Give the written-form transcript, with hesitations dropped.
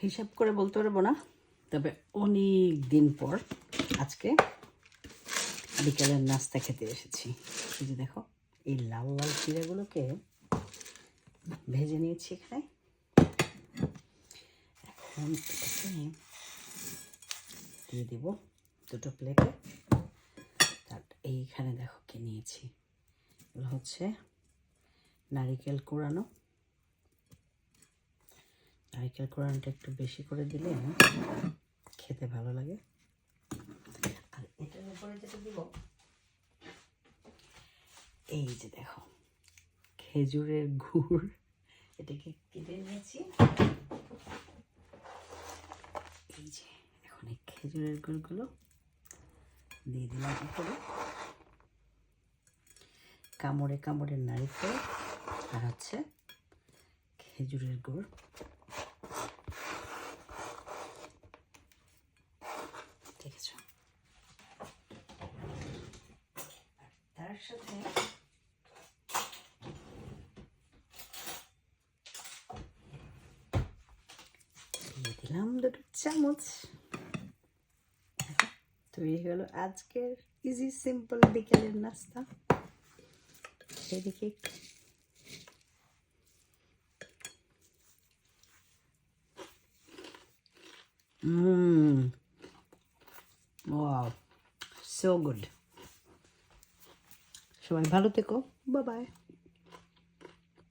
হিসাব করে বলতে পারবো না, তবে অনেক দিন পর আজকে বিকেলের নাস্তা খেতে এসেছি। এই যে দেখো, এই লাল লাল চিড়াগুলোকে ভেজে নিয়েছি এখানে। এখন এটাকে দিয়ে দিব দুটো প্লেটে। আর এইখানে দেখো কি নিয়েছি, এগুলো হচ্ছে নারিকেল কোরানো। নারিকেল কোরানোটা একটু বেশি করে দিলে খেতে ভালো লাগে। আর এটার উপরে যেটা দিব, এই যে দেখো খেজুরের গুড়, এটাকে কেটে নিয়েছি। এই যে এখন এই খেজুরের গুড়গুলো দিয়ে দিলাম উপরে। কামড়ে কামড়ে নারিকেল আর হচ্ছে খেজুরের গুড়। দেখেছ? তার সাথে দিয়ে দিলাম দুটো চামচ। তৈরি হলো আজকের ইজি সিম্পল বিকেলের নাস্তা। সেদিকে ওয়াও, সো গুড। সবাই ভালো থেকো, বাই বাই।